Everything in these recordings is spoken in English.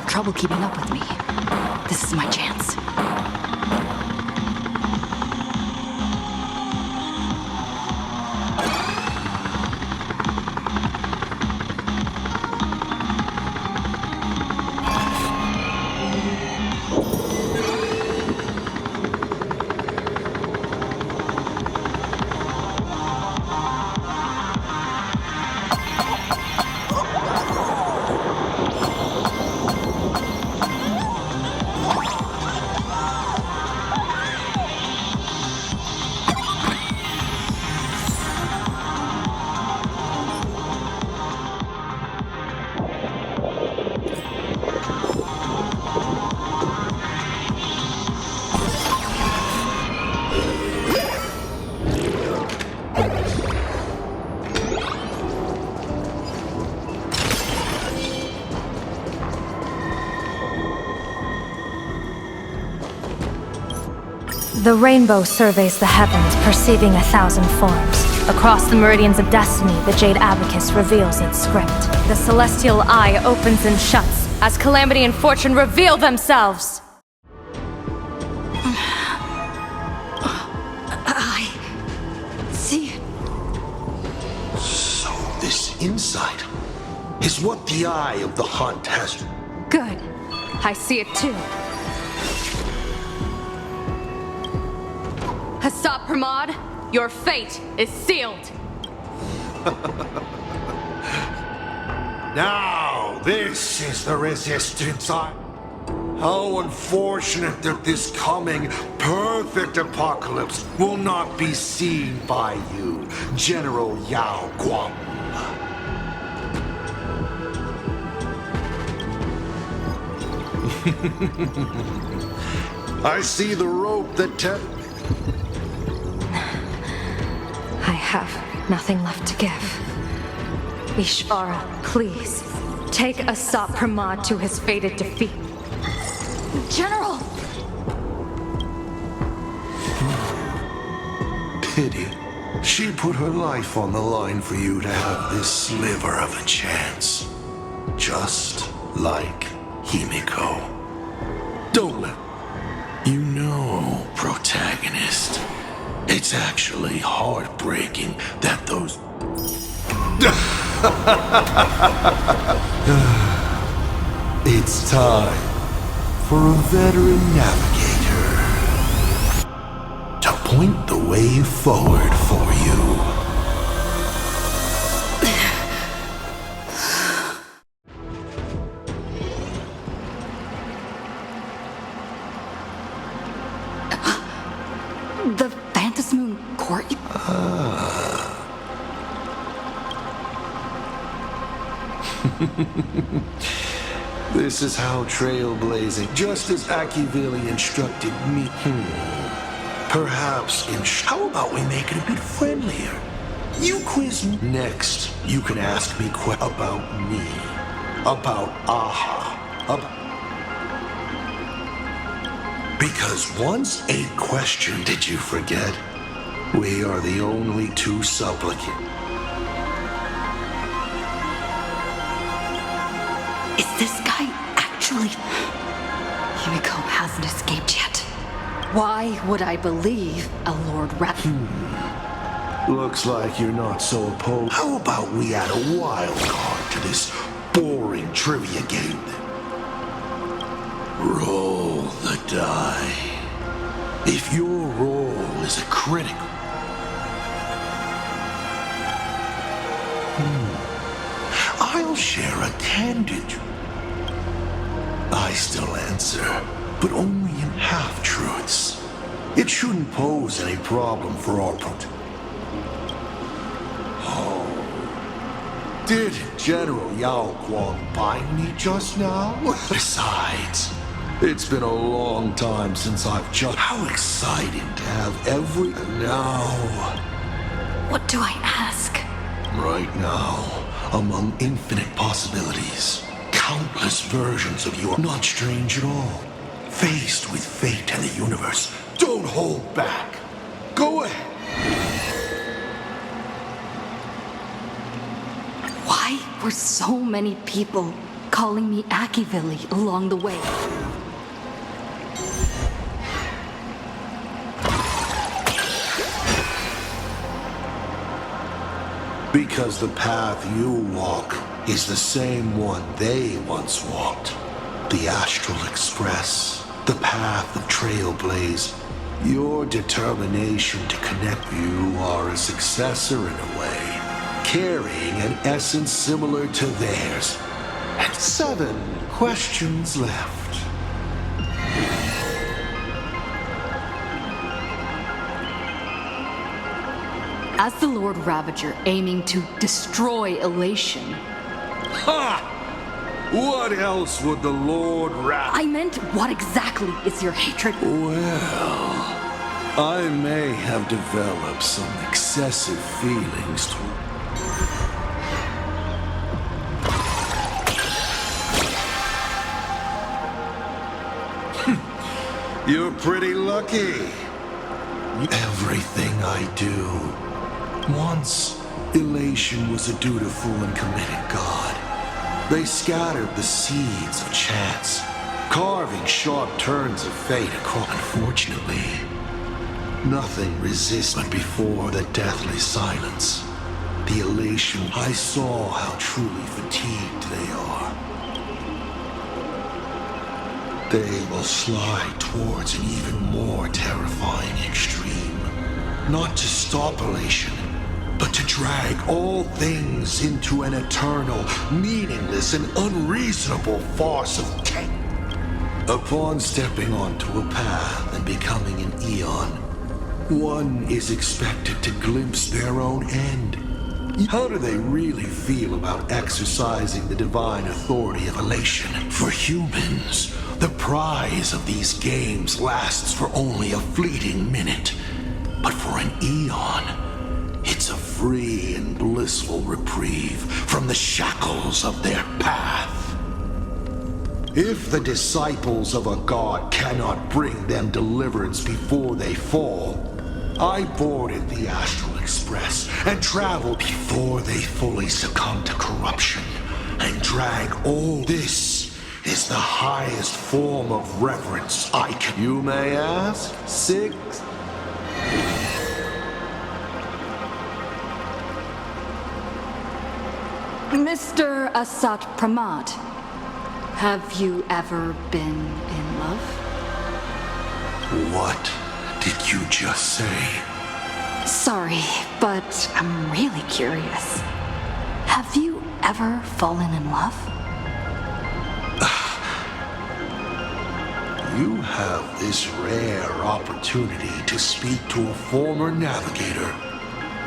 trouble keeping up with me. This is my chance. The rainbow surveys the heavens, perceiving 1,000 forms. Across the meridians of destiny, the Jade Abacus reveals its script. The celestial eye opens and shuts as calamity and fortune reveal themselves. I see it. So this insight is what the eye of the hunt has. Good. I see it too. Hassab Pramod, your fate is sealed. Now, this is the resistance. How unfortunate that this coming perfect apocalypse will not be seen by you, General Yao Guang. I see the rope that I have nothing left to give. Ishvara, please, take Hassab Pramod to his fated defeat. General! Pity. She put her life on the line for you to have this sliver of a chance. Just like Himiko. Don't let... You know, protagonist, it's actually heartbreaking that those... It's time for a veteran navigator to point the way forward for you. The Phantasmoon Court? This is how trailblazing, just as Akivili instructed me. Perhaps how about we make it a bit friendlier? You quiz me. Next, you can ask me about me. About Aha. Because once a question, did you forget? We are the only two supplicants. Is this guy actually... Himiko hasn't escaped yet. Why would I believe a Lord Rat... Looks like you're not so opposed. How about we add a wild card to this boring trivia game then? Roll the die. If your roll is a critical... I'll share a candid... I still answer, but only in half-truths. It shouldn't pose any problem for our Did General Yao Guang bind me just now? Besides, it's been a long time since I've just... How exciting to have every... Now... What do I ask? Right now, among infinite possibilities, countless versions of you are not strange at all. Faced with fate and the universe, don't hold back. Go ahead. Why were so many people calling me Akivilli along the way. Because the path you walk is the same one they once walked. The Astral Express, the path of Trailblaze. Your determination to connect, you are a successor in a way, carrying an essence similar to theirs. And 7 questions left. As the Lord Ravager aiming to destroy Elation. Ha! What else would the Lord I meant, what exactly is your hatred? Well, I may have developed some excessive feelings toward... You're pretty lucky. Everything I do. Once, Elation was a dutiful and committed god. They scattered the seeds of chance, carving sharp turns of fate across. Unfortunately, nothing resists but before the deathly silence. The elation, I saw how truly fatigued they are. They will slide towards an even more terrifying extreme. Not to stop elation, but to drag all things into an eternal, meaningless, and unreasonable farce of death. Upon stepping onto a path and becoming an eon, one is expected to glimpse their own end. How do they really feel about exercising the divine authority of elation? For humans, the prize of these games lasts for only a fleeting minute. But for an eon, it's a free and blissful reprieve from the shackles of their path. If the disciples of a god cannot bring them deliverance before they fall, I boarded the Astral Express and traveled before they fully succumb to corruption and drag all this is the highest form of reverence I can... You may ask? 6? Mr. Asat Pramad, have you ever been in love? What did you just say? Sorry, but I'm really curious. Have you ever fallen in love? You have this rare opportunity to speak to a former navigator,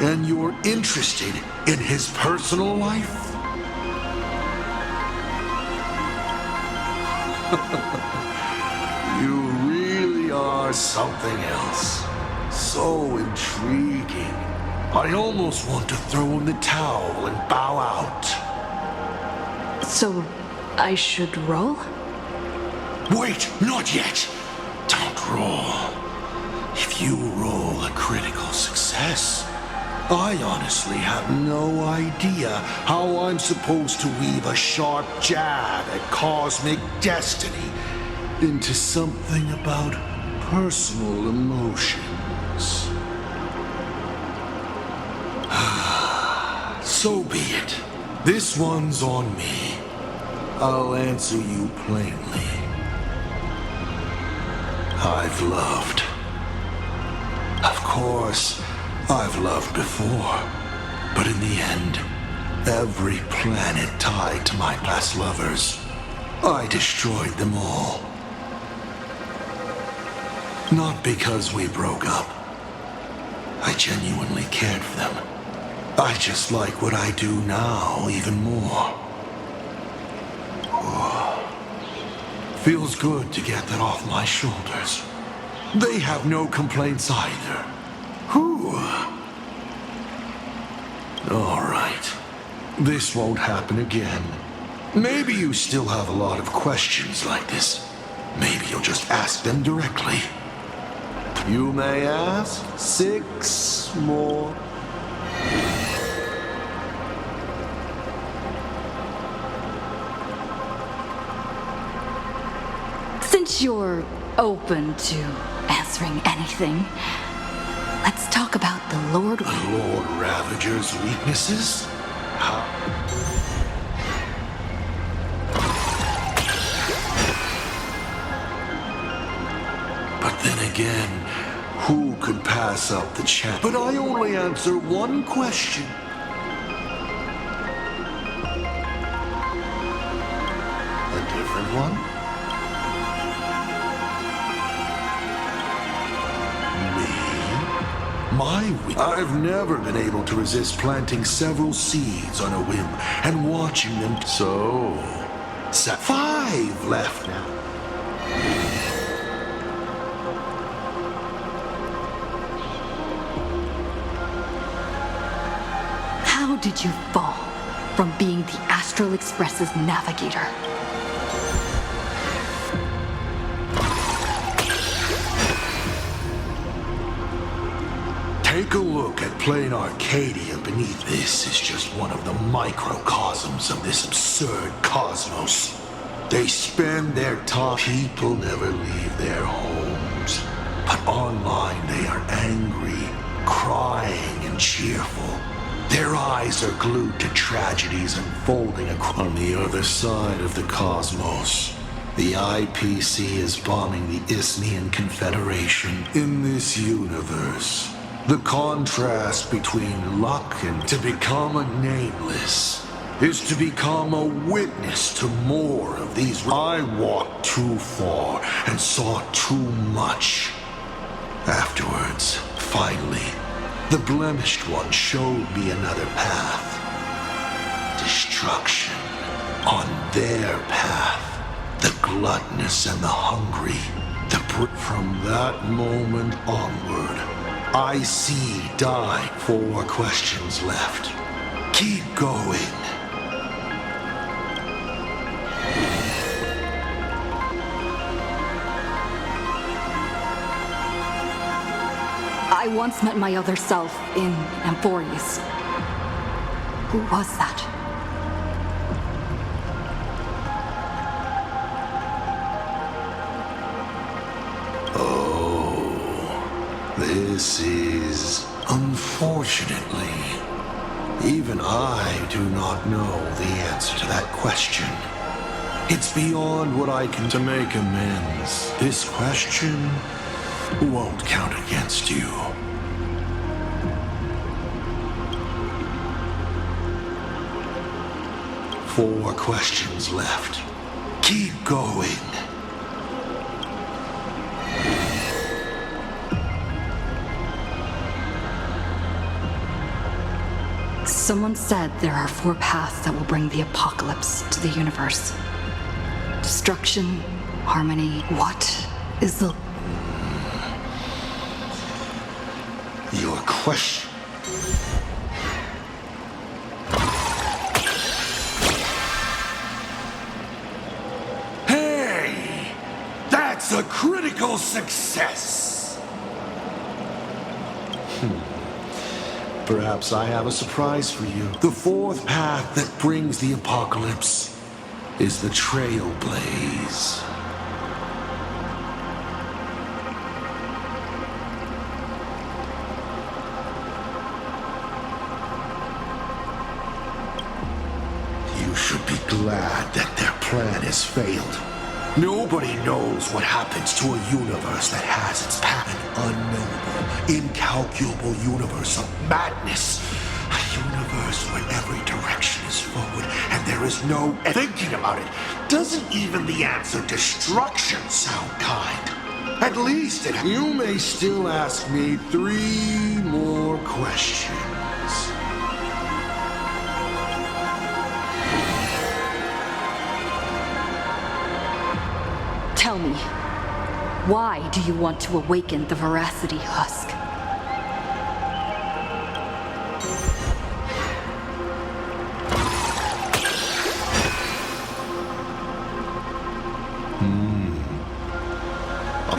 and you're interested in his personal life? You really are something else. So intriguing. I almost want to throw in the towel and bow out. So, I should roll? Wait, not yet. Don't roll. If you roll a critical success, I honestly have no idea how I'm supposed to weave a sharp jab at cosmic destiny into something about personal emotions. So be it. This one's on me. I'll answer you plainly. I've loved. Of course, I've loved before. But in the end, every planet tied to my past lovers, I destroyed them all. Not because we broke up. I genuinely cared for them. I just like what I do now even more. Feels good to get that off my shoulders. They have no complaints either. Whew. All right. This won't happen again. Maybe you still have a lot of questions like this. Maybe you'll just ask them directly. You may ask 6 more. Since you're open to answering anything, let's talk about the Lord... The Lord Ravager's weaknesses? How? But then again, who could pass up the chance? But I only answer one question. A different one? I've never been able to resist planting several seeds on a whim and watching them. So, 5 left now. How did you fall from being the Astral Express's navigator? Take a look at plain Arcadia beneath. This is just one of the microcosms of this absurd cosmos. They spend their time. People never leave their homes. But online they are angry, crying, and cheerful. Their eyes are glued to tragedies unfolding on the other side of the cosmos. The IPC is bombing the Isnian Confederation. In this universe, the contrast between luck and to become a nameless is to become a witness to more of these. I walked too far and saw too much. Afterwards, finally, the blemished one showed me another path. Destruction. On their path, the gluttonous and the hungry. From that moment onward, I see die. 4 questions left. Keep going. I once met my other self in Amphorius. Who was that? This is, unfortunately, even I do not know the answer to that question. It's beyond what I can to make amends. This question won't count against you. Four questions left. Keep going. Someone said there are 4 paths that will bring the apocalypse to the universe. Destruction, harmony. What is the... Your question... Hey! That's a critical success! Perhaps I have a surprise for you. The 4th path that brings the apocalypse is the Trailblaze. You should be glad that their plan has failed. Nobody knows what happens to a universe that has its path. An unknowable, incalculable universe of madness. A universe where every direction is forward and there is no thinking about it. Doesn't even the answer destruction sound kind? At least it... You may still ask me 3 more questions. Tell me, why do you want to awaken the Veracity Husk?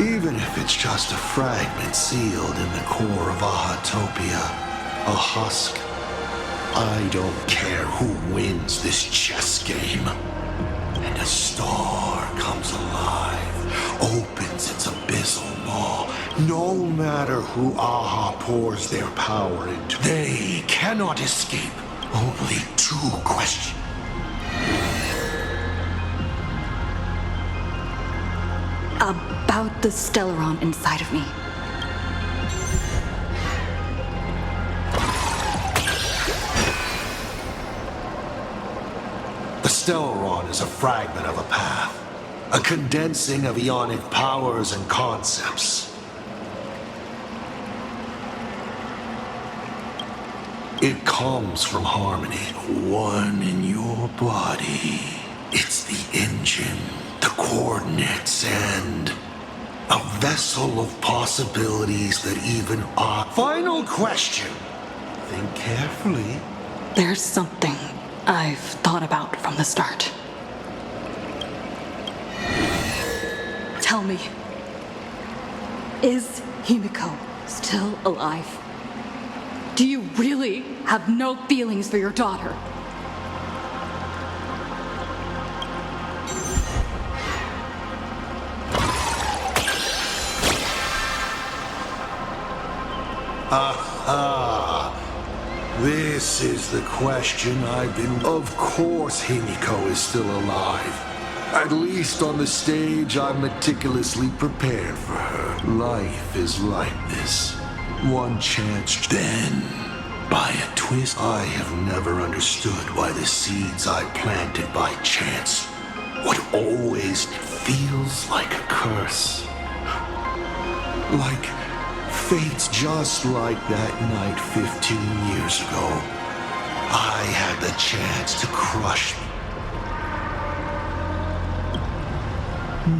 Even if it's just a fragment sealed in the core of Ahatopia, a husk, I don't care who wins this chess game. And a star comes alive opens its abyssal maw. No matter who Aha pours their power into, they cannot escape. Only two questions. About the Stellaron inside of me. The Stellaron is a fragment of a path, a condensing of ionic powers and concepts. It comes from harmony, one in your body. It's the engine, the coordinates, and a vessel of possibilities that even are. Final question. Think carefully. There's something I've thought about from the start. Tell me, is Himiko still alive? Do you really have no feelings for your daughter? This is the question I've been. Of course Himiko is still alive. At least on the stage, I'm meticulously prepared for her. Life is like this. One chance, then, by a twist. I have never understood why the seeds I planted by chance would always feels like a curse. Like fate's just like that night 15 years ago. I had the chance to crush me.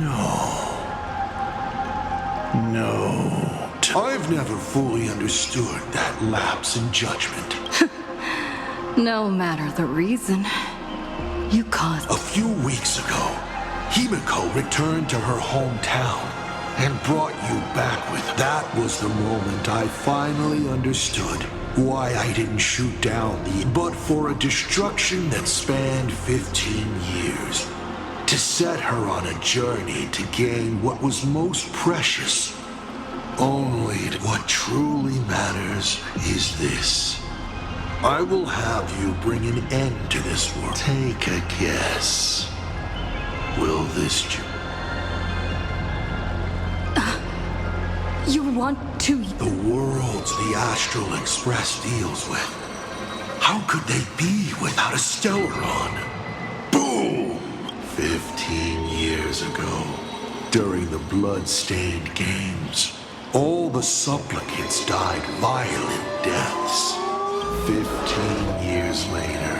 No. I've never fully understood that lapse in judgment. No matter the reason, you caused. A few weeks ago, Himiko returned to her hometown and brought you back with her. That was the moment I finally understood why I didn't shoot down but for a destruction that spanned 15 years. To set her on a journey to gain what was most precious. Only what truly matters is this. I will have you bring an end to this world. Take a guess. Will this... You want to... The worlds the Astral Express deals with. How could they be without a Stellaron? Boom! 15 years ago, during the blood-stained games, all the supplicants died violent deaths. 15 years later,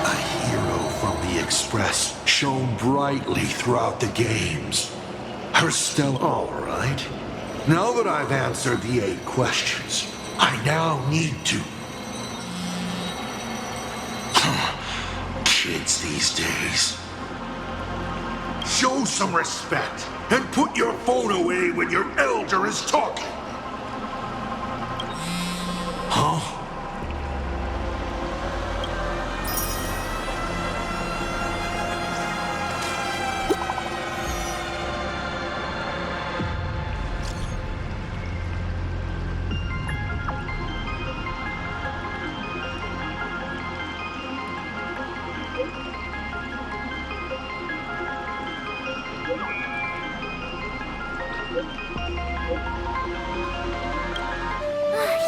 a hero from the Express shone brightly throughout the games. Her Stella... All right. Now that I've answered the 8 questions, I now need to... Kids these days. Show some respect and put your phone away when your elder is talking. Huh?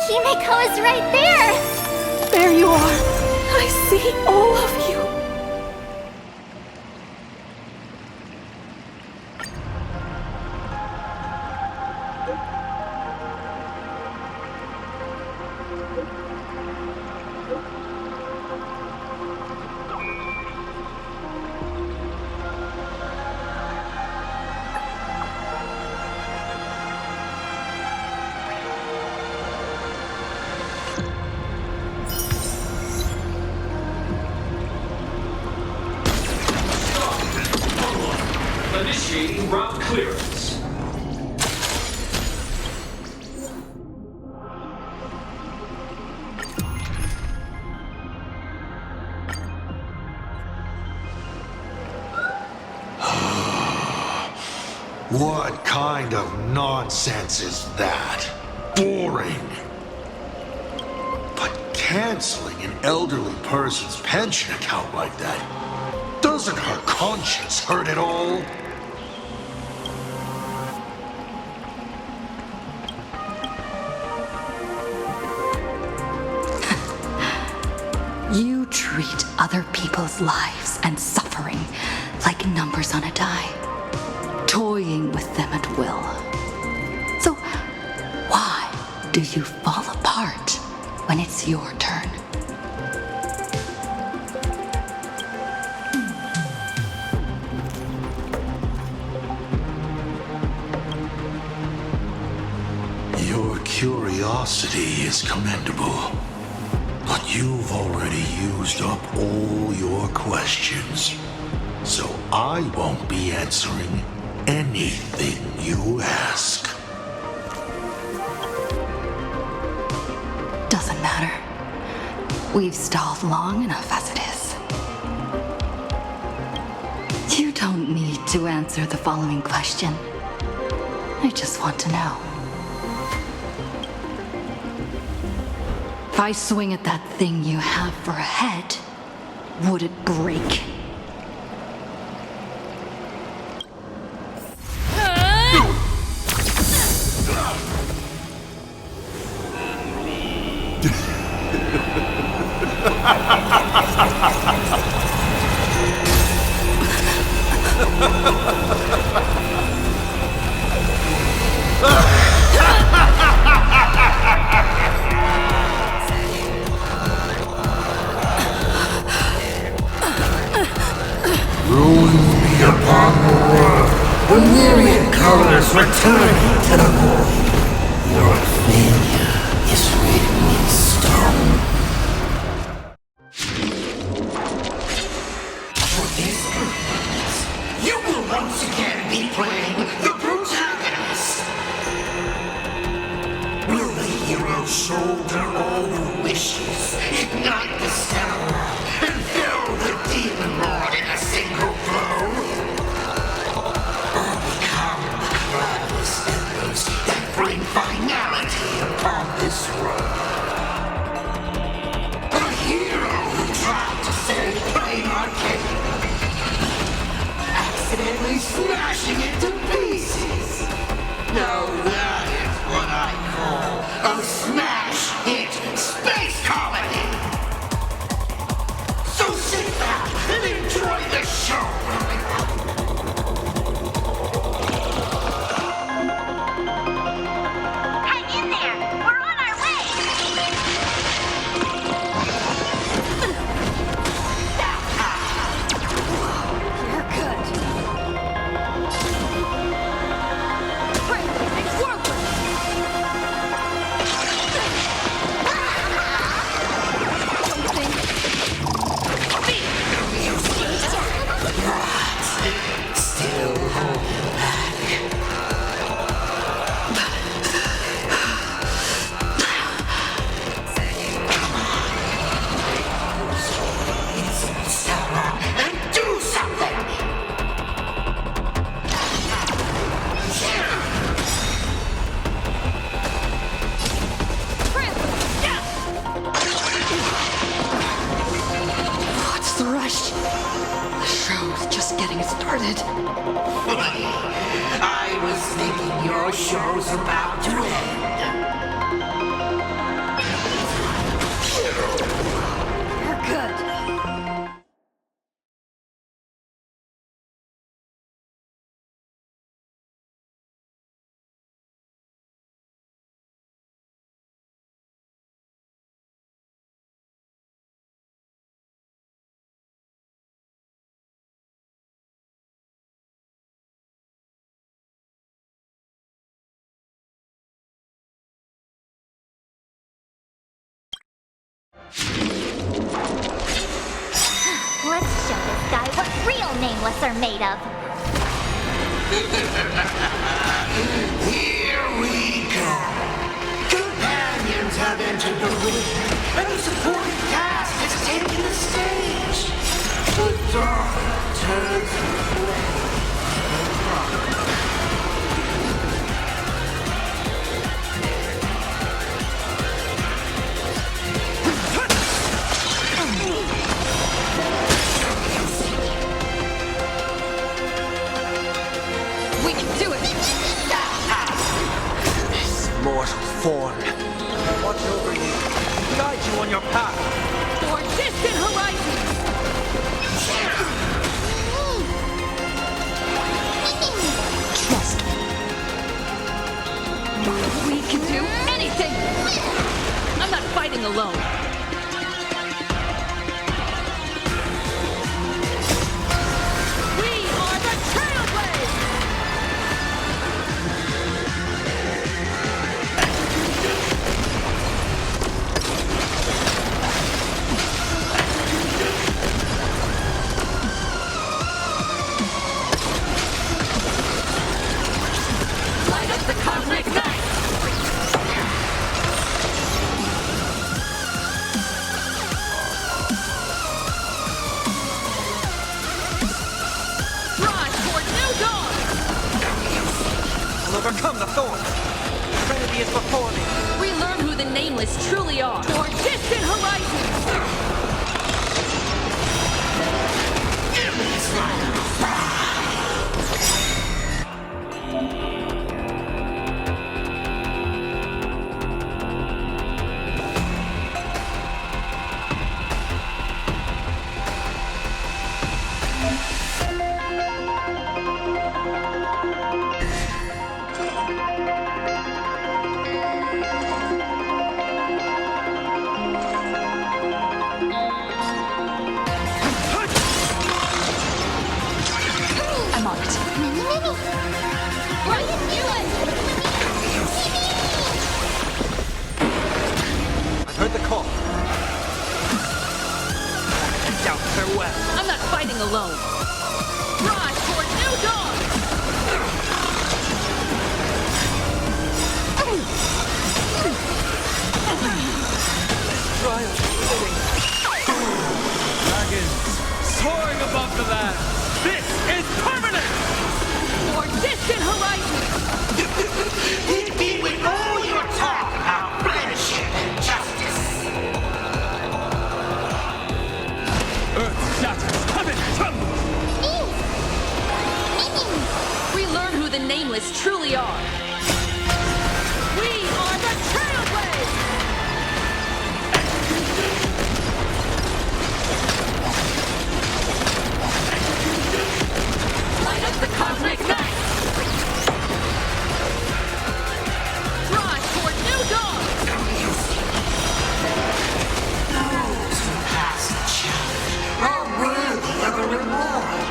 Himiko is right there! There you are. I see all of you. Initiating route clearance. What kind of nonsense is that? Boring. But canceling an elderly person's pension account like that, doesn't her conscience hurt at all? You treat other people's lives and suffering like numbers on a die, toying with them at will. So why do you fall apart when it's your turn? Your curiosity is commendable. But you've already used up all your questions. So I won't be answering anything you ask. Doesn't matter. We've stalled long enough as it is. You don't need to answer the following question. I just want to know. If I swing at that thing you have for a head, would it break? The myriad colors returning to the void. Your failure is written in stone. For this purpose, you will once again be playing the protagonist. Will the hero shoulder all the wishes, ignite the stellar, and fill the demon lord in a single blow? That bring finality upon this world. A hero who tried to save Plain Arcade, accidentally smashing it to pieces. Now that is what I call a smash hit space comedy. So sit back and enjoy the show. I was thinking your show's about to end. You're good. Let's show this guy what real nameless are made of. Here we go. Companions have entered the ring, and the supporting cast has taken the stage. The dark turns to flame. fighting alone. We are the Trailblazers! Light up the cosmic night! Rise toward new dawn! Will overcome the thorn. Trinity is before me. We learn who the Nameless truly are. Toward distant horizons! I'm on it. What are you doing? I've heard the call. Doubt farewell. I'm not fighting alone. Rise toward new dawn! Trial fitting. Dragons soaring above the land. This is permanent! Toward distant horizons! Hit me with all your talk about bloodshed and justice. Earth shatters, heaven trembles. We learn who the Nameless truly are. We are the Trailblazers! Light up the cosmic night! Rise toward new dawn! Those who pass the challenge are worthy of a reward.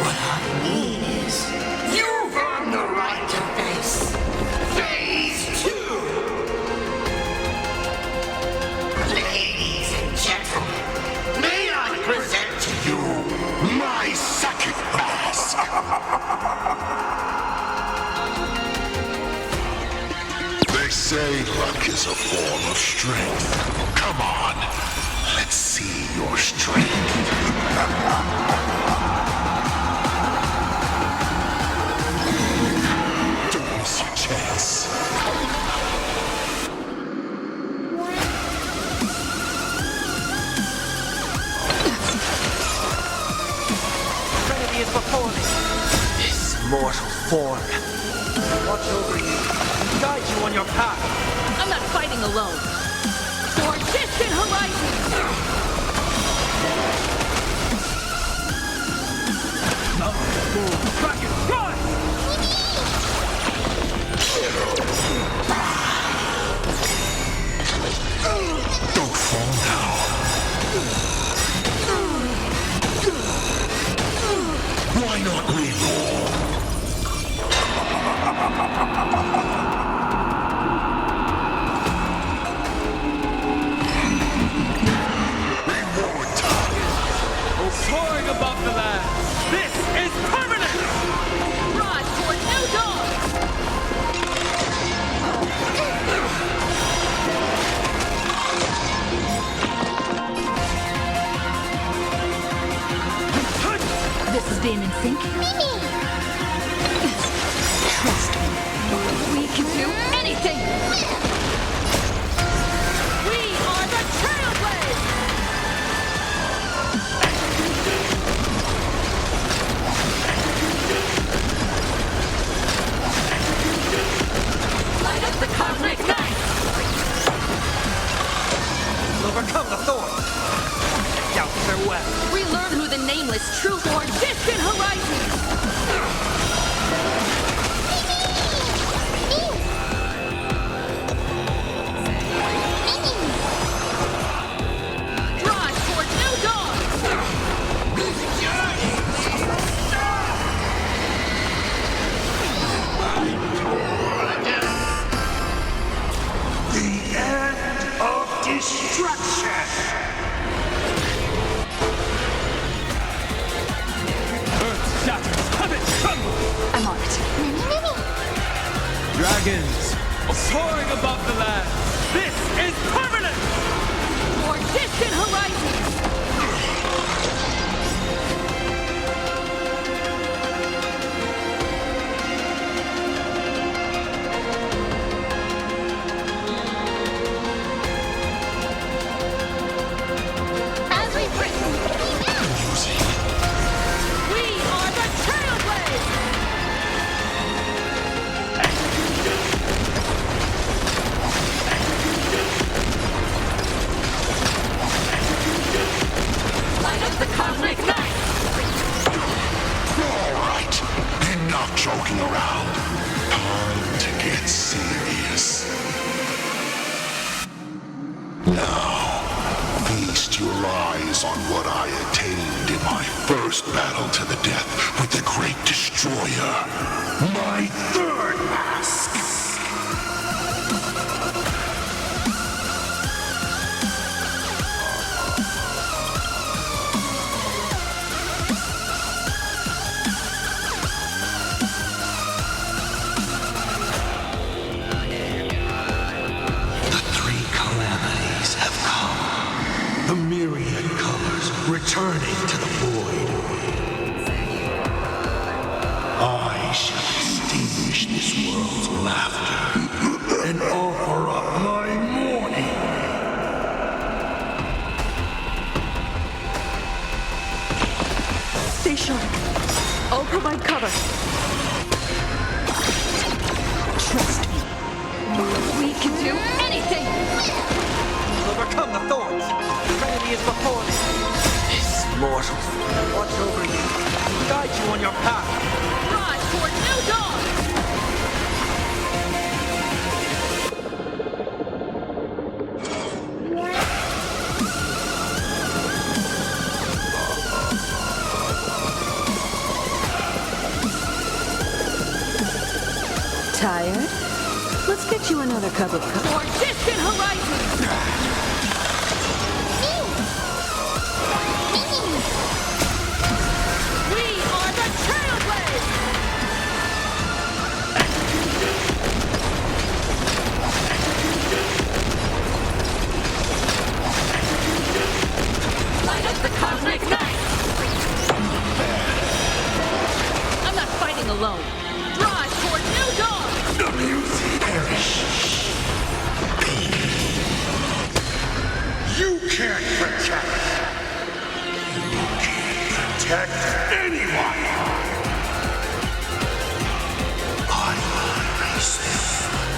What I mean is, you've earned the right to face Phase 2. Ladies and gentlemen, may I present to you my second mask. They say luck is a form of strength. Come on, let's see your strength. Don't miss your chance. Trinity is before me. This mortal form. Watch over you and guide you on your path. I'm not fighting alone. Toward distant horizons! Dragon, rise! Don't fall now. Why not reroll? Reward time. Soaring above the land. This is permanent! Rise toward new dawn! This is being in sync. Trust me. We can do anything! We are the Trailblazers! Light up the cosmic night! Overcome the thorn. Doubt farewell. We learn who the Nameless true or distant horizons! destruction! Earth shatters, heaven trembles! I'm on it. Dragons soaring above the land. This is permanent! Or distant horizons! As we bring We are the Trailblaze! Light up the cosmic night! All right, enough joking around. Time to get serious. Now, feast your eyes on what I attained in my first battle to the death with the Great Destroyer. My third mask. The three calamities have come. The myriad colors returning to the void. I shall extinguish this world's laughter and offer up my mourning. Stay sharp. I'll provide cover. Trust me. We can do anything! Overcome the thorns! Trinity is before me! This mortal watch over you, guide you on your path! Rise toward new dawn! Tired? Let's get you another cup of coffee. Or distant horizons! We are the Trailblaze! Light up the cosmic night! I'm not fighting alone. Drive toward new dawn! The music perish. You can't protect. You can't protect anyone. I erase them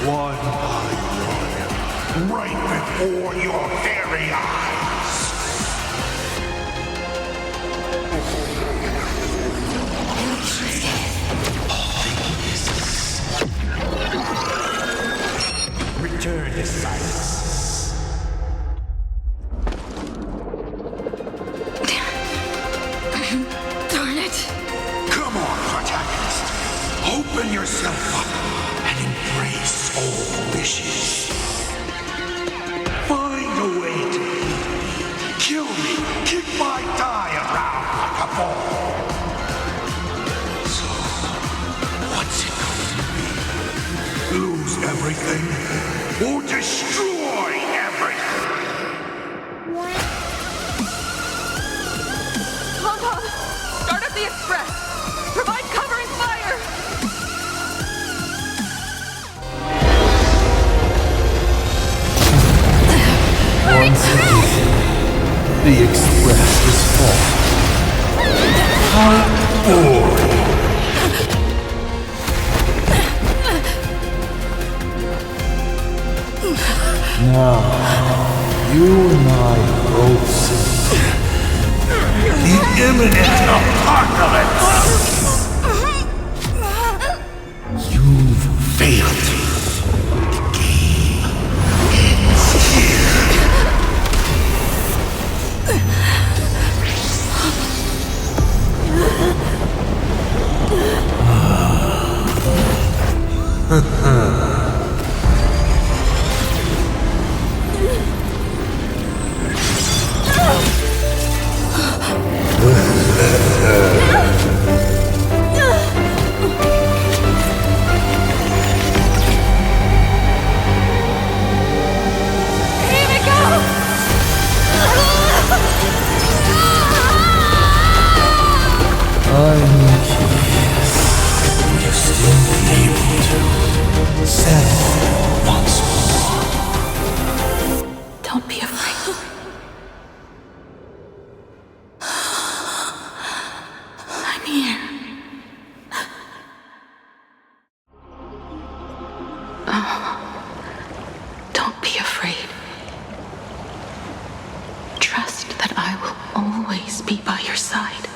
one by one, right before your very eyes. Return to silence. Darn it. Come on, protagonist. Open yourself up and embrace all wishes. Find a way to beat me. Kill me. Kick my die around like a ball. So, what's it going to be? Lose everything or destroy everything? Pom-Pom! Start up the express! Provide covering fire! The express is full. How boring. Now, you and I both see the imminent apocalypse. You've failed. The game ends here. Will you still be able to settle once more? Don't be afraid. I'm here. Don't be afraid. Trust that I will always be by your side.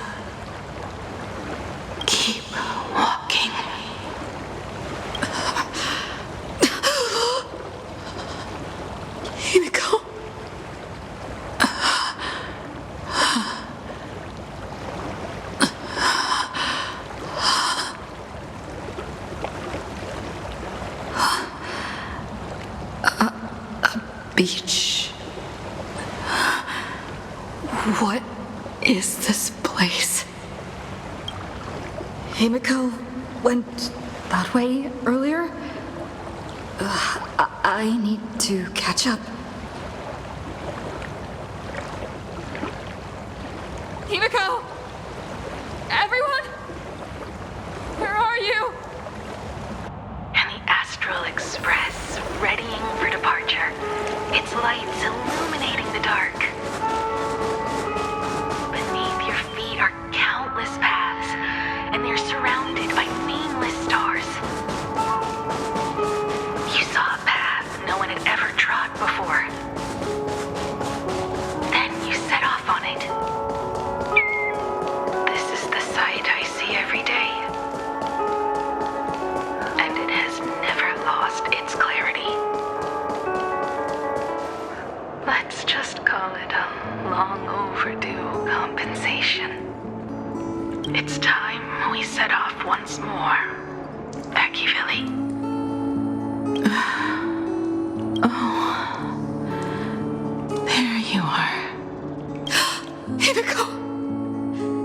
Keep walking. Himiko. Beach. What is this place? Himiko went that way earlier? I need to catch up. Himiko! Everyone? Where are you? And the Astral Express, readying for departure. Its lights illuminating the dark. Beneath your feet are countless paths, and they're surrounded by nameless stars. You saw a path no one had ever trod before. Then you set off on it. This is the sight I see every day. And it has never lost its clarity. Let's just call it a long overdue compensation. It's time we set off once more, Akivili. Oh, there you are. Himiko,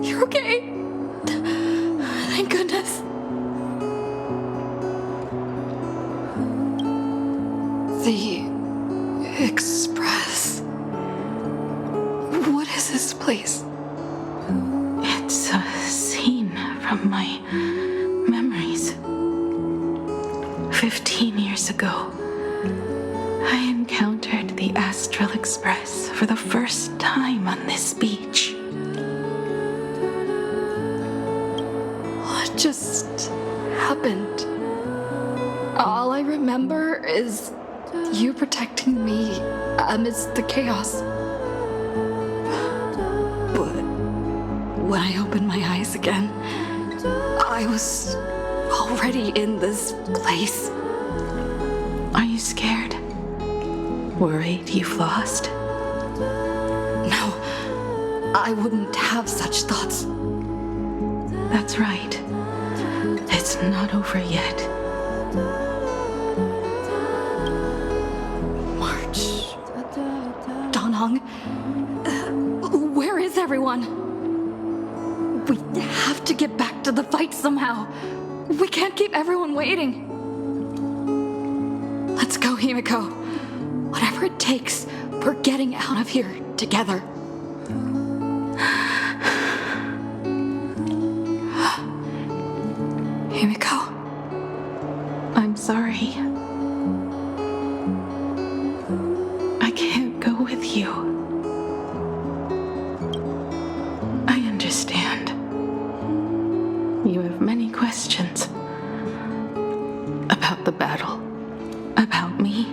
you're okay. Thank goodness. The Express. What is this place? It's a scene from my memories. 15 years ago, I encountered the Astral Express for the first time on this beach. What just happened? All I remember is you protecting me amidst the chaos. But when I opened my eyes again, I was already in this place. Are you scared? Worried you've lost? No, I wouldn't have such thoughts. That's right. It's not over yet. March. Donong. Where is everyone? We have to get back to the fight somehow. We can't keep everyone waiting. Let's go, Himiko. Whatever it takes, we're getting out of here together. Himiko, I'm sorry. I can't go with you. I understand. You have many questions about the battle, about me,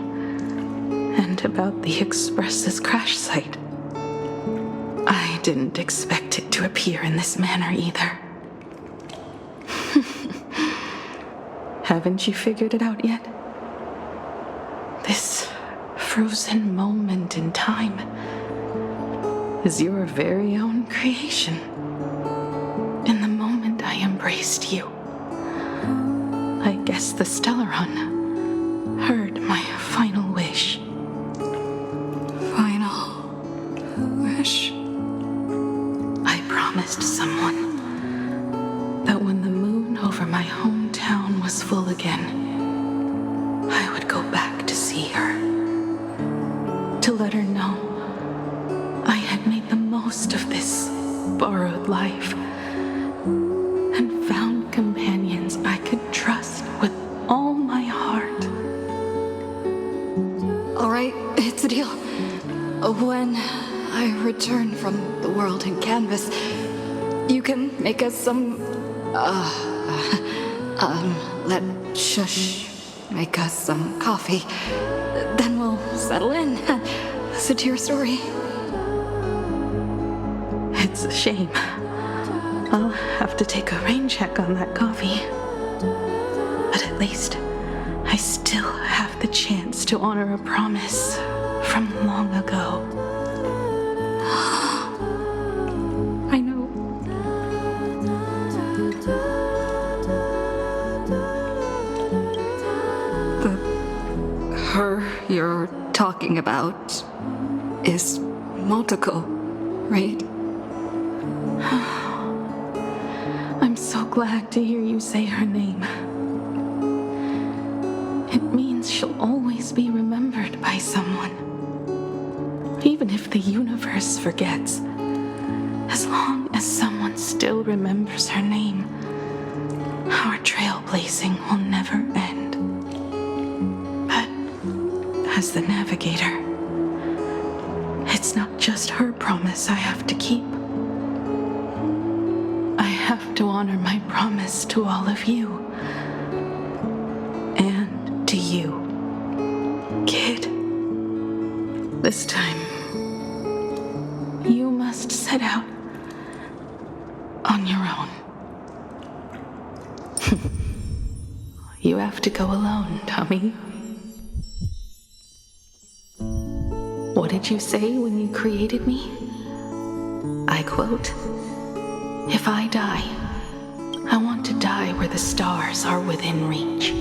and about the Express's crash site. I didn't expect it to appear in this manner either. Haven't you figured it out yet? This frozen moment in time is your very own creation. In the moment I embraced you, I guess the Stellaron heard my final wish. Final wish? I promised someone that when the moon over my hometown was full again, I would go back to see her. To let her know I had made the most of this borrowed life companions I could trust with all my heart. All right, it's a deal. When I return from the world in canvas, you can make us some, make us some coffee. Then we'll settle in and listen to your story. It's a shame. I'll have to take a rain check on that coffee. But at least I still have the chance to honor a promise from long ago. I know. Her you're talking about is Motoko, right? I'm so glad to hear you say her name. It means she'll always be remembered by someone. Even if the universe forgets, as long as someone still remembers her name, our trailblazing will never end. But as the navigator, it's not just her promise I have to keep. I have to honor my promise to all of you. And to you, kid. This time, you must set out on your own. You have to go alone, Tommy. What did you say when you created me? I quote, "If I die, I want to die where the stars are within reach."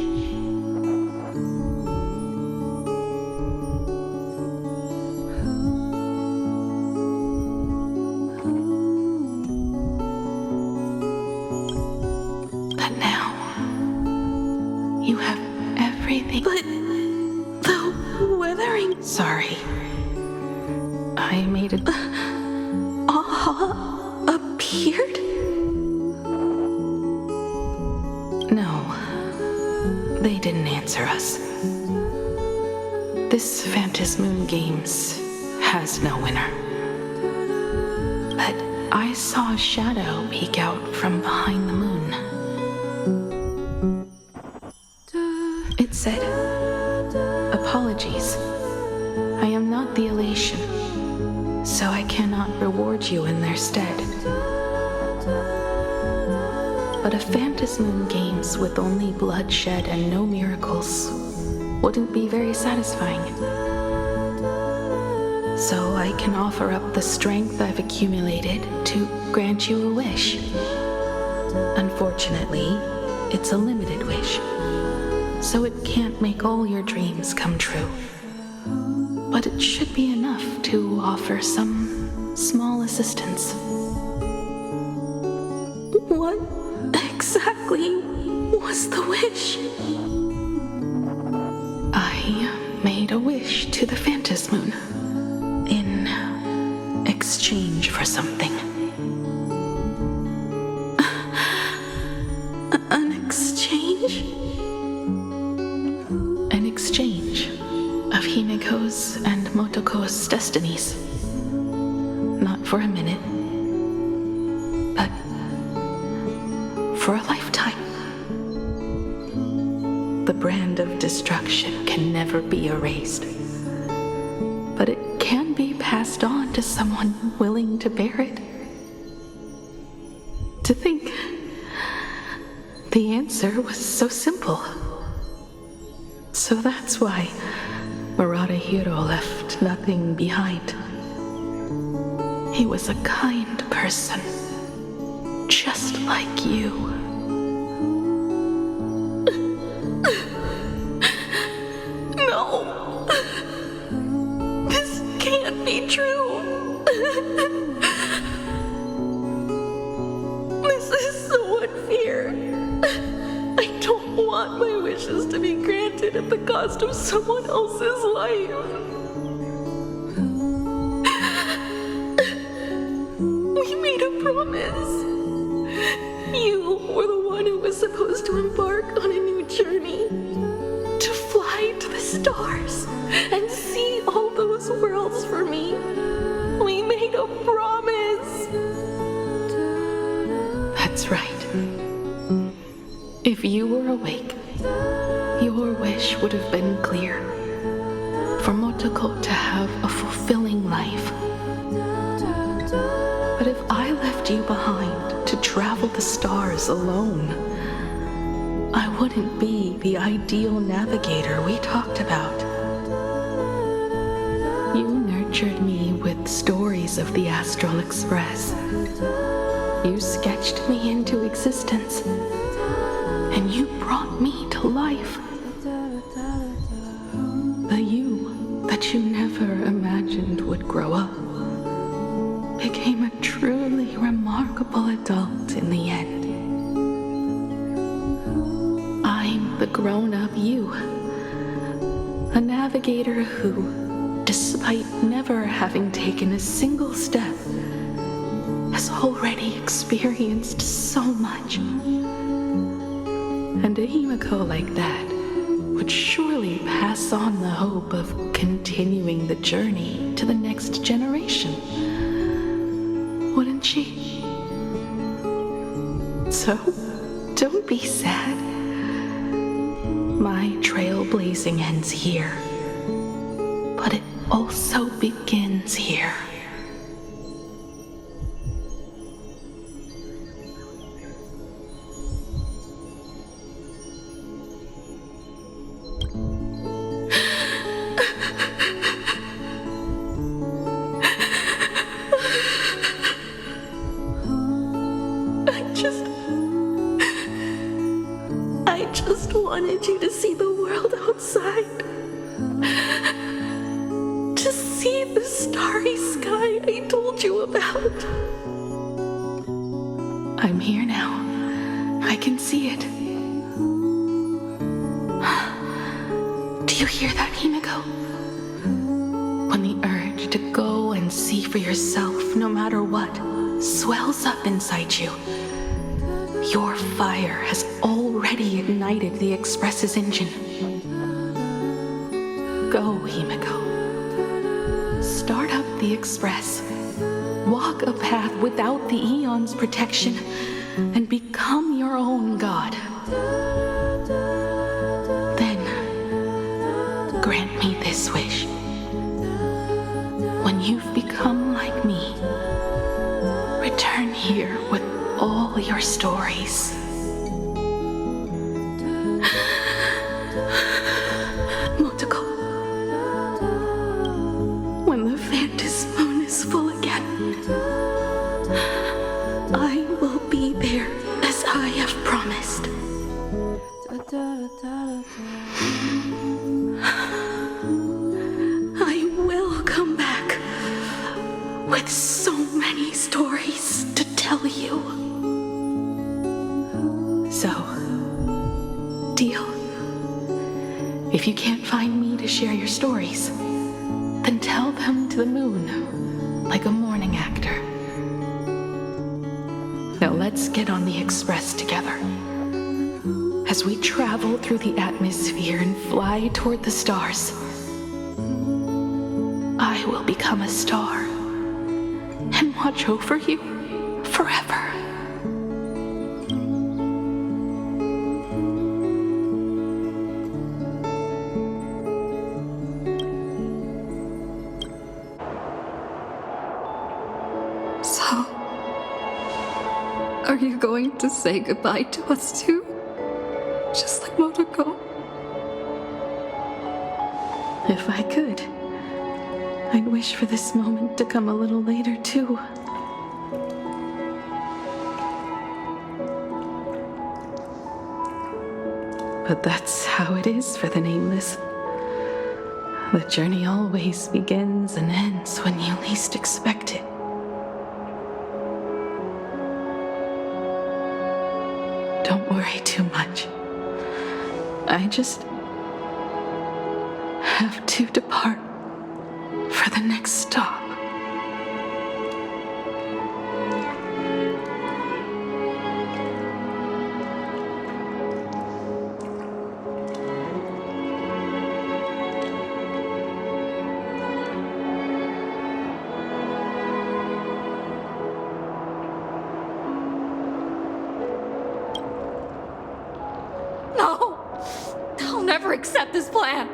But now, you have everything. But the weathering... Sorry. I made it... appeared? No, they didn't answer us. This Phantasmoon Games has no winner. But I saw a shadow peek out from behind the moon. It said, "Apologies. I am not the elation, so I cannot reward you in their stead." But a Phantasmoon Games with only bloodshed and no miracles wouldn't be very satisfying. So I can offer up the strength I've accumulated to grant you a wish. Unfortunately, it's a limited wish, so it can't make all your dreams come true. But it should be enough to offer some small assistance. What exactly was the wish? I made a wish to the Phantasmoon in exchange for something. An exchange? An exchange of Himiko's and Motoko's destinies. Not for a minute, but for a lifetime. The brand of destruction can never be erased, but it can be passed on to someone willing to bear it. To think the answer was so simple. So that's why Murata-Hiro left nothing behind. He was a kind person, just like you. No! This can't be true! This is so unfair. I don't want my wishes to be granted at the cost of someone else's life. We made a promise. You were the one who was me. We made a promise. That's right. If you were awake, your wish would have been clear. For Motoko to have a fulfilling life. But if I left you behind to travel the stars alone, I wouldn't be the ideal navigator we talked about. You nurtured me with stories of the Astral Express. You sketched me into existence, and you brought me to life. The you that you never imagined would grow up became a truly remarkable adult in the end. I'm the grown-up you, a navigator who, despite never having taken a single step, has already experienced so much. And a Himiko like that would surely pass on the hope of continuing the journey to the next generation. Wouldn't she? So, don't be sad. My trailblazing ends here, but it also begins here. I just wanted you to see the world outside. To see the starry sky I told you about. I'm here now. I can see it. Do you hear that, Himiko? When the urge to go and see for yourself, no matter what, swells up inside you, your fire has already ignited the Express's engine. Go, Himiko. Start up the Express. Walk a path without the Aeon's protection and become your own god. Then, grant me this wish. When you've become like me, return here with all your stories. Motoko, when the Phantom Moon is full again, I will be there as I have promised. I will come back with so many stories to tell you. So, deal. If you can't find me to share your stories, then tell them to the moon, like a morning actor. Now let's get on the Express together. As we travel through the atmosphere and fly toward the stars, I will become a star and watch over you forever. So, are you going to say goodbye to us too? Just like Motoko? If I could, I'd wish for this moment to come a little later too. But that's how it is for the Nameless. The journey always begins and ends when you least expect it. Don't worry too much. I just have to depart for the next stop. accept this plan.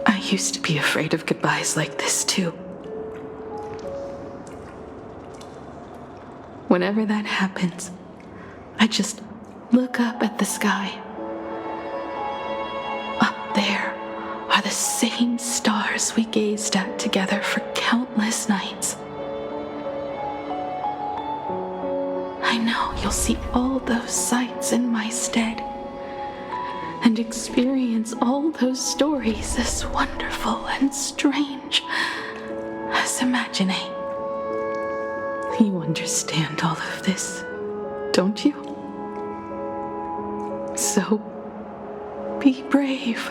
I used to be afraid of goodbyes like this, too. Whenever that happens, I just look up at the sky. Up there are the same stars we gazed at together for countless nights. I know you'll see all those sights in my stead and experience all those stories as wonderful and strange as imagining. You understand all of this, don't you? So, be brave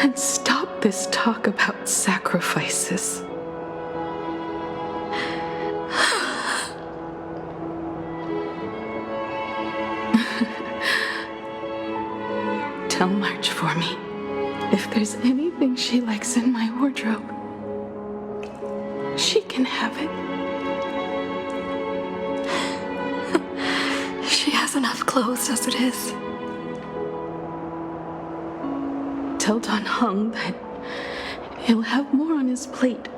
and stop this talk about sacrifices. Tell March for me if there's anything she likes in my wardrobe. She can have it. She has enough clothes as it is. Tell Don Hung that he'll have more on his plate,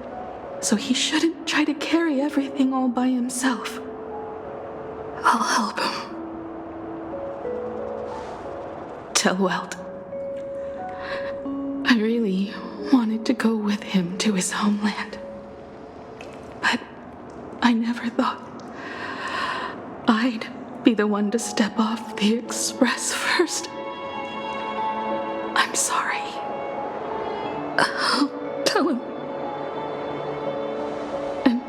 so he shouldn't try to carry everything all by himself. I'll help him. Tell Welt I really wanted to go with him to his homeland, but I never thought I'd be the one to step off the express first. I'm sorry. I'll tell him. And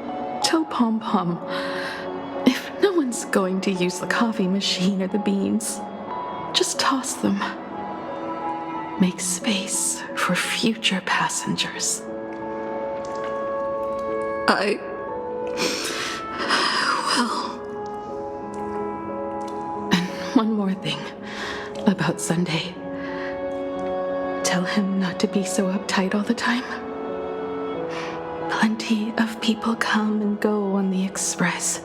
tell Pom Pom if no one's going to use the coffee machine or the beans, just toss them. Make space for future passengers. I will. And one more thing about Sunday. Tell him not to be so uptight all the time. Plenty of people come and go on the express.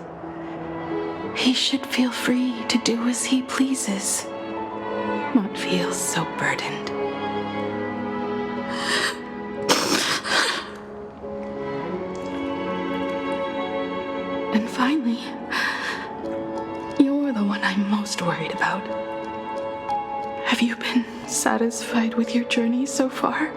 He should feel free to do as he pleases, not feel so burdened. And finally, you're the one I'm most worried about. Have you been satisfied with your journey so far?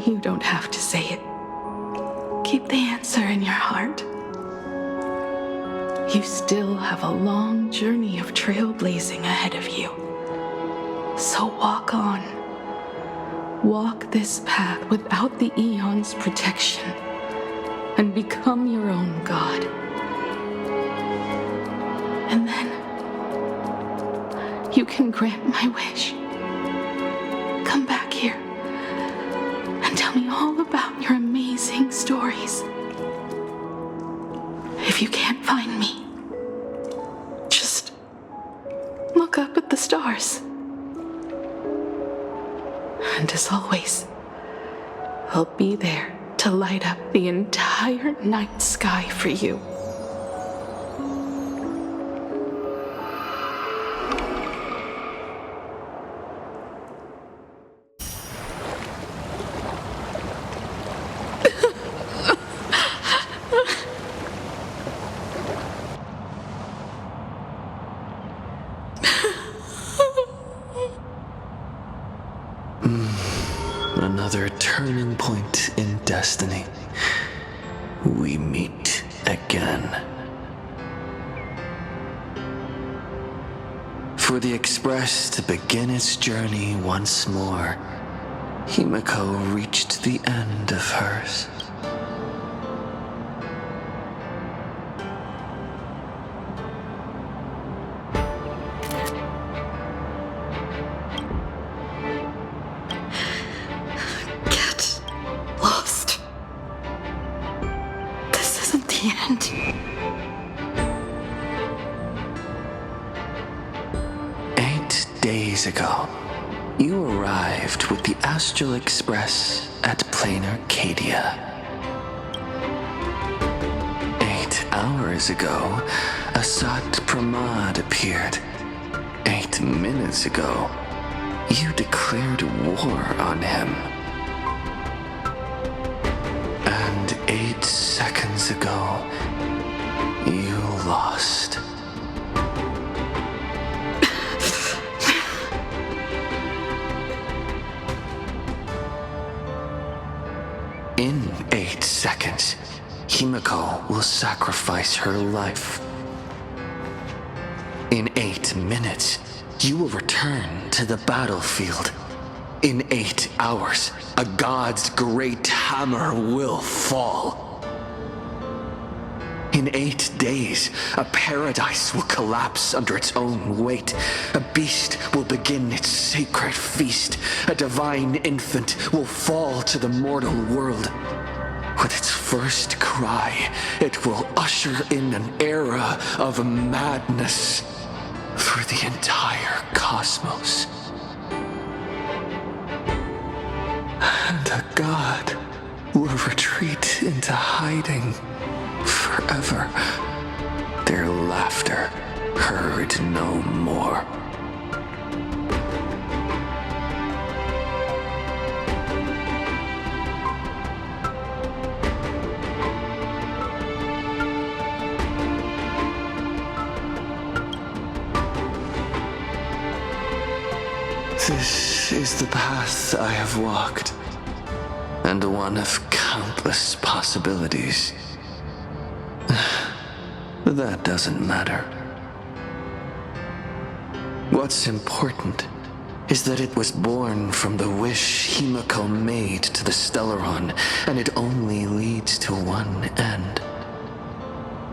You don't have to say it. Keep the answer in your heart. You still have a long journey of trailblazing ahead of you. So walk on. Walk this path without the Eon's protection and become your own god. And then you can grant my wish. Come back here and tell me all about your amazing stories. If you can't find me, just look up at the stars. And as always, I'll be there to light up the entire night sky for you. Another turning point in destiny. We meet again. For the Express to begin its journey once more, Himiko reached the end of hers. Get days ago, you arrived with the Astral Express at Plain Arcadia. 8 hours ago, Asat Pramad appeared. 8 minutes ago, you declared war on him. And 8 seconds ago, you lost. In 8 seconds, Himiko will sacrifice her life. In 8 minutes, you will return to the battlefield. In 8 hours, a god's great hammer will fall. In 8 days, a paradise will collapse under its own weight. A beast will begin its sacred feast. A divine infant will fall to the mortal world. With its first cry, it will usher in an era of madness for the entire cosmos. And a god will retreat into hiding forever. Their laughter heard no more. This is the path I have walked, and one of countless possibilities. That doesn't matter. What's important is that it was born from the wish Himiko made to the Stellaron, and it only leads to one end.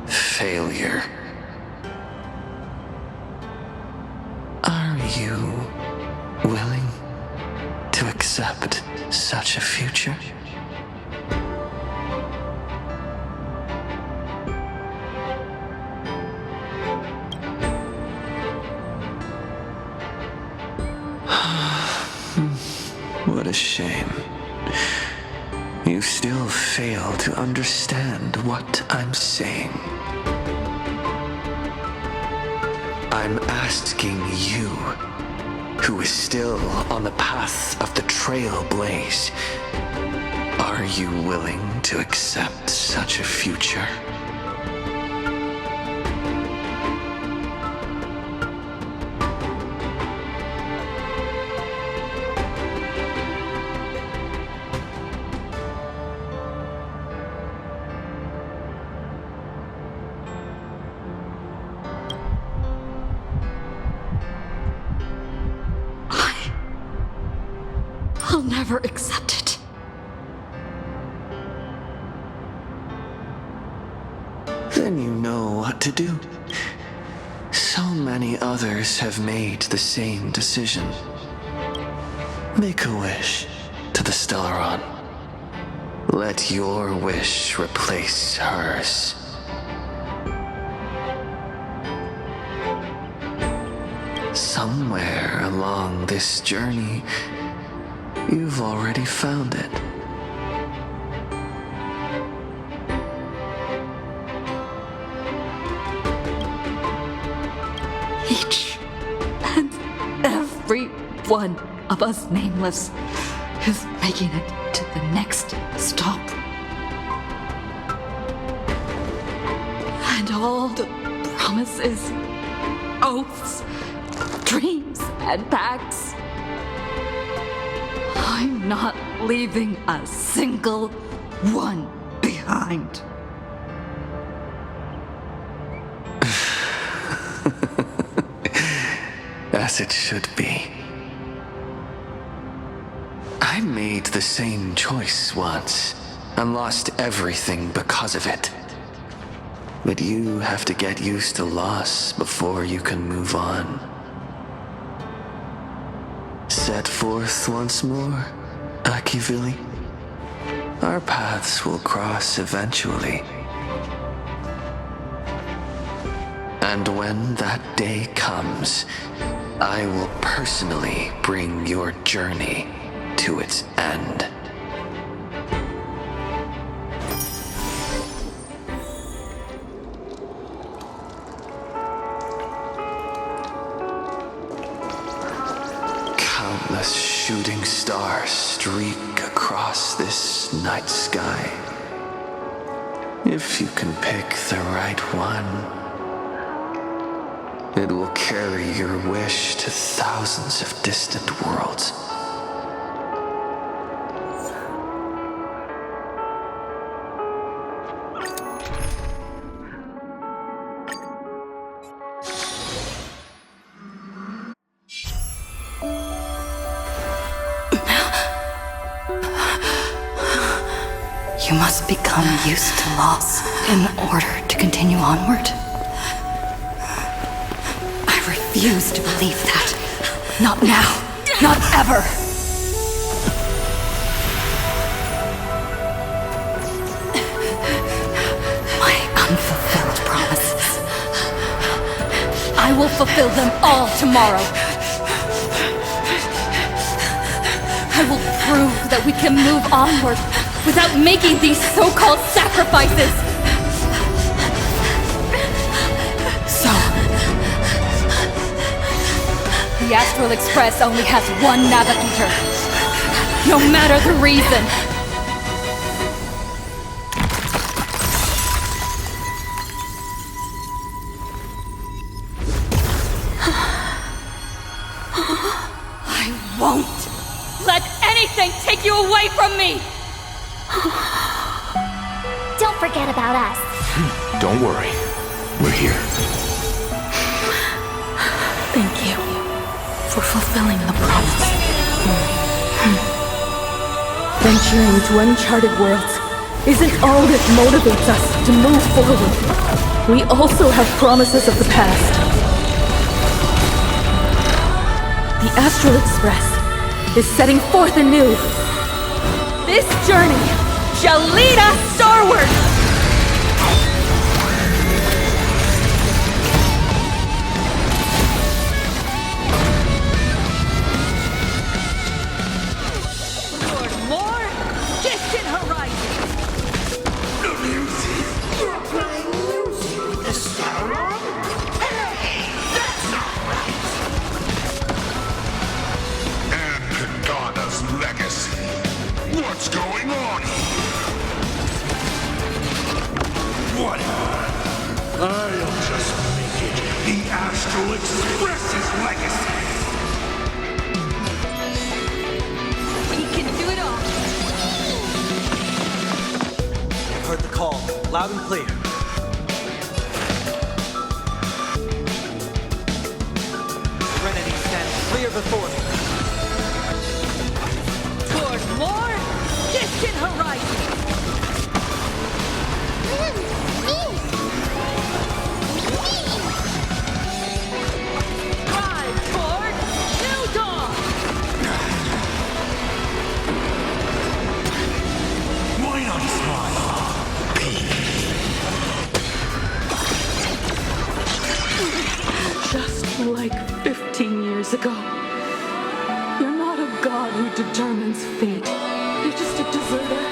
Failure. Are you willing to accept such a future? What a shame. You still fail to understand what I'm saying. I'm asking you, who is still on the path of the trailblaze, are you willing to accept such a future? I'll never accept it. Then you know what to do. So many others have made the same decision. Make a wish to the Stellaron. Let your wish replace hers. Somewhere along this journey, you've already found it. Each and every one of us nameless is making it to the next stop. And all the promises, oaths, dreams, and pacts, I'm not leaving a single one behind. As it should be. I made the same choice once, and lost everything because of it. But you have to get used to loss before you can move on. Set forth once more, Akivili. Our paths will cross eventually. And when that day comes, I will personally bring your journey to its end. Countless shooting stars streak across this night sky. If you can pick the right one, it will carry your wish to thousands of distant worlds. You must become used to loss in order to continue onward. I refuse to believe that. Not now. Not ever. My unfulfilled promises. I will fulfill them all tomorrow. I will prove that we can move onward without making these so-called sacrifices. So, the Astral Express only has one navigator, no matter the reason. I won't let anything take you away from me! Don't forget about us. Don't worry. We're here. Thank you for fulfilling the promise. Venturing to uncharted worlds isn't all that motivates us to move forward. We also have promises of the past. The Astral Express is setting forth anew. This journey shall lead us starward! Toward more distant horizons. You're playing music with the star on? Hey, that's not right! And Pagana's legacy. What's going on here? Whatever. I'll just make it the Astral Express's legacy. We can do it all. Heard the call, loud and clear. Serenity stands clear before me. Toward more distant horizons. Drive toward new dawn. Why not smile? Just like 15 years ago. You're not a god who determines fate. You're just a deserter,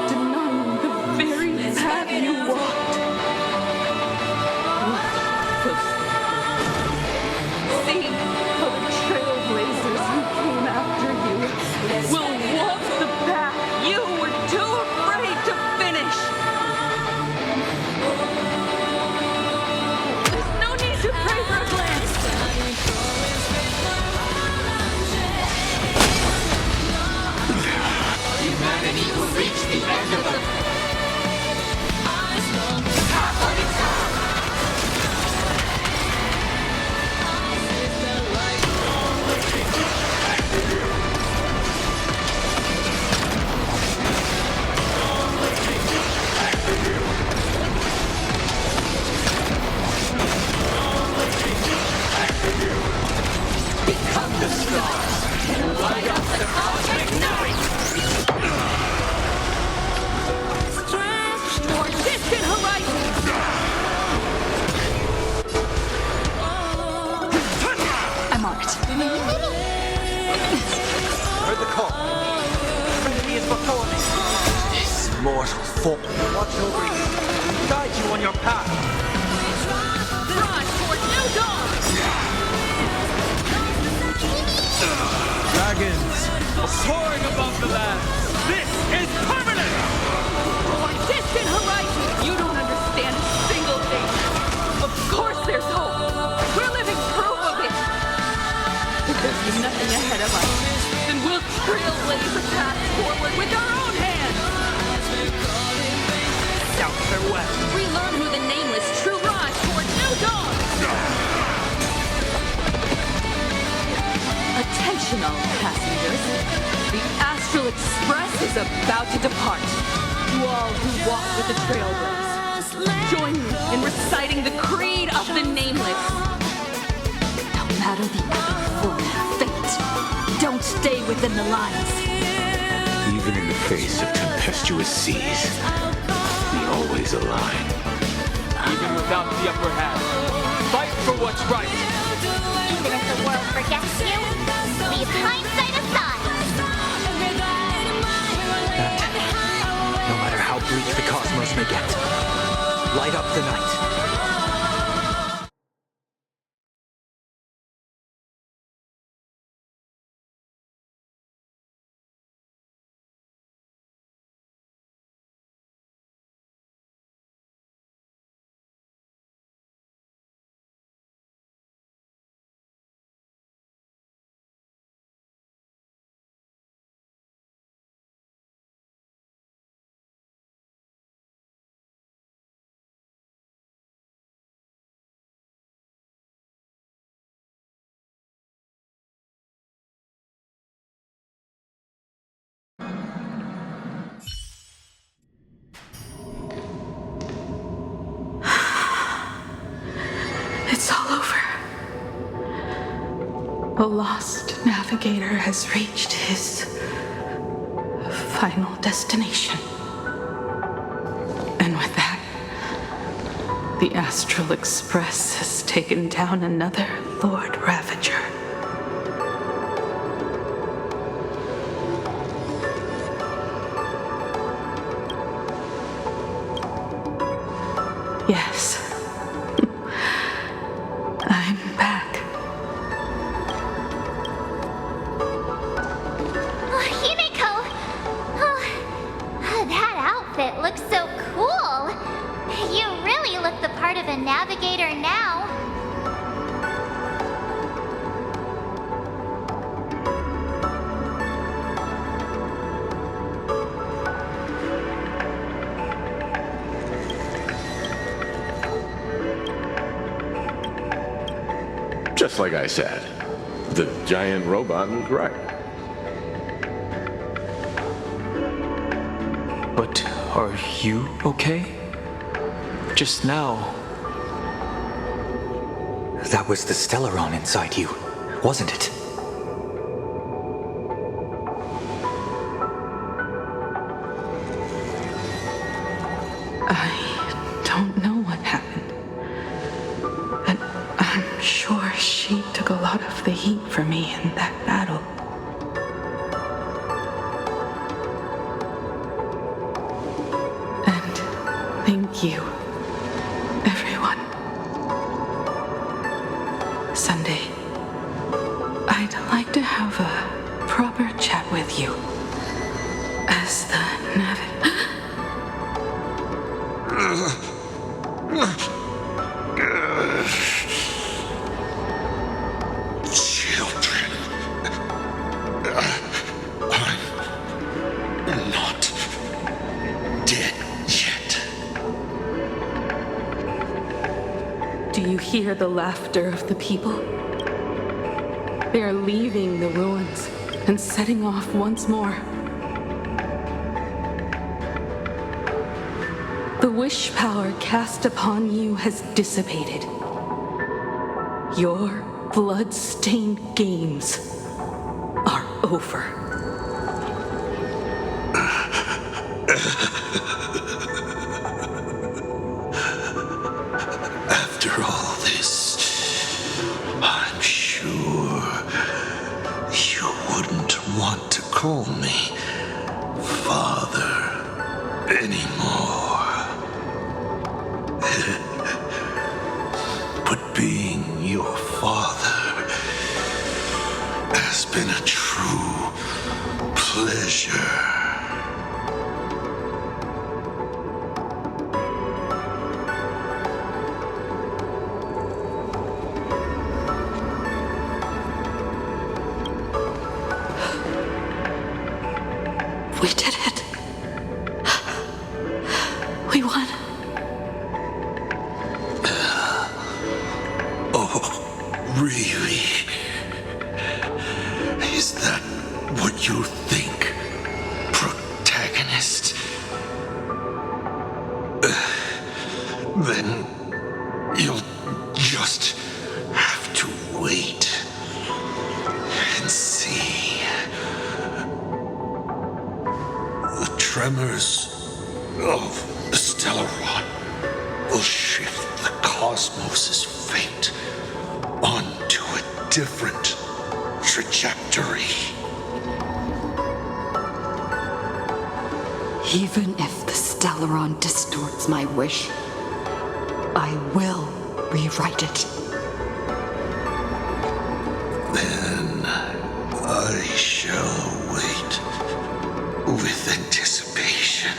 denying the very path you walked. See how the trailblazers who came after you will walk the path You were too afraid to finish. There's no need to pray for a glance. Humanity immortal form. Watch over you. Guide you on your path. Rise toward new dawn! Dragons, soaring above the land. This is permanent! On distant horizon, you don't understand a single thing. Of course there's hope. We're living proof of it. If there's nothing ahead of us, then we'll trailblaze the path forward with our own hands. South or west? We learn who the nameless true rise toward new dawn. Attention all passengers. The Astral Express is about to depart. To all who walk with the Trailblaze, join me in reciting the creed of the nameless. No matter the ebb and flow of fate, don't stay within the lines. Even in the face of tempestuous seas, we always align. Even without the upper hand, fight for what's right. Even if the world forgets you, leave hindsight aside. No matter how bleak the cosmos may get, light up the night. It's all over. The lost navigator has reached his final destination. And with that, the Astral Express has taken down another Lord Ravager. Yes. I'm back. Oh, Himiko! Oh, that outfit looks so cool. You really look the part of a navigator now. Just like I said, the giant robot was right. But are you okay? Just now. That was the Stellaron inside you, wasn't it? I don't know what happened. But I'm sure she took a lot of the heat for me in that battle. And thank you, everyone. Sunday, I'd like to have a proper chat with you. As the Children. I'm not dead yet. Do you hear the laughter of the people? They are leaving the ruins and setting off once more. The wish power cast upon you has dissipated. Your blood-stained games are over. After all this, I'm sure you wouldn't want to call me father but being your father has been a true pleasure. We did it. We won. Oh, really? Is that what you think, protagonist? Then you'll just have to wait and see. The tremors of the Stellaron will shift the cosmos's fate onto a different trajectory. Even if the Stellaron distorts my wish, I will rewrite it. Then I shall wait with anticipation.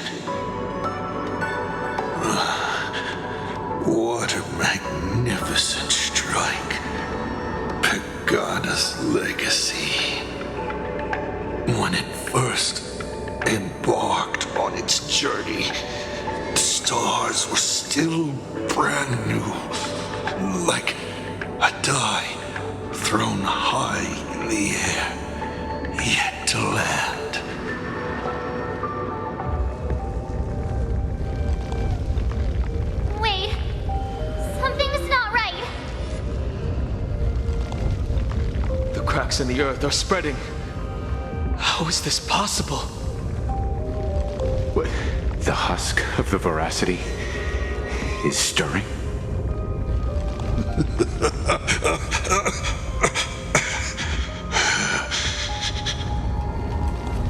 What a magnificent strike. Pagana's legacy. When it first embarked on its journey, the stars were still brand new, like a die thrown high in the air, yet to land. Wait, something's not right. The cracks in the earth are spreading. How is this possible? What? The husk of the veracity is stirring.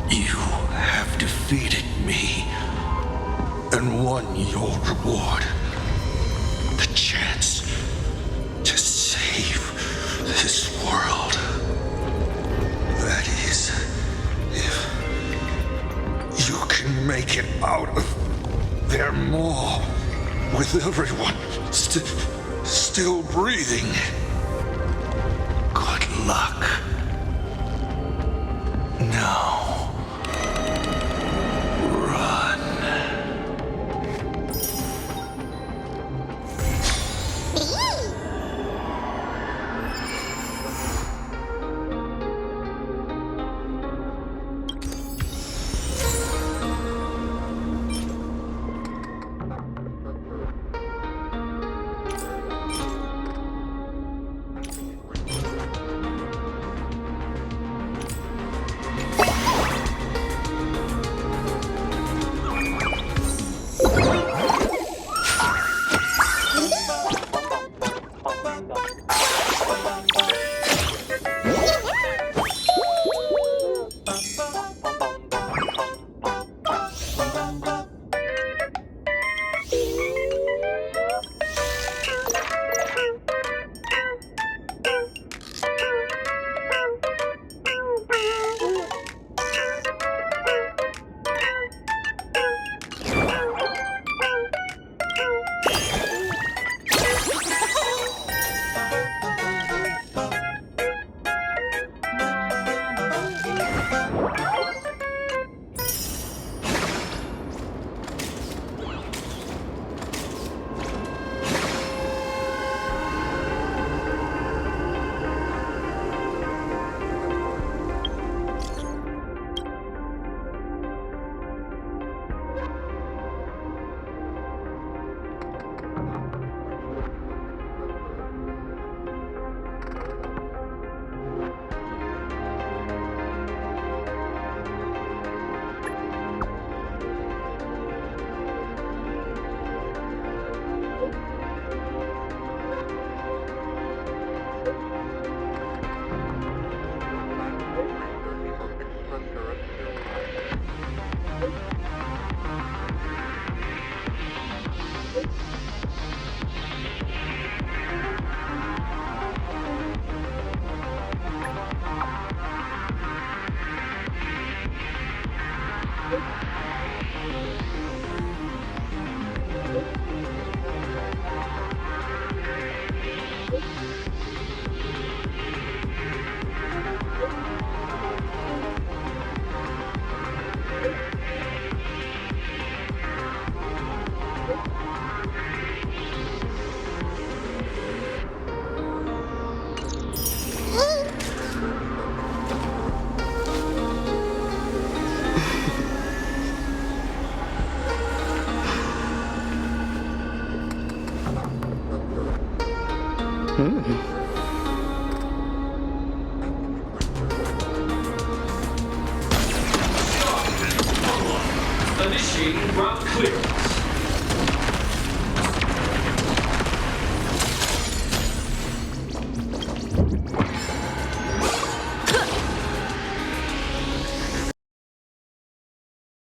You have defeated me and won your reward. The chance to save this world. That is, if you can make it out of their maw with everyone still breathing. Good luck. Now, run. Initiating route clear.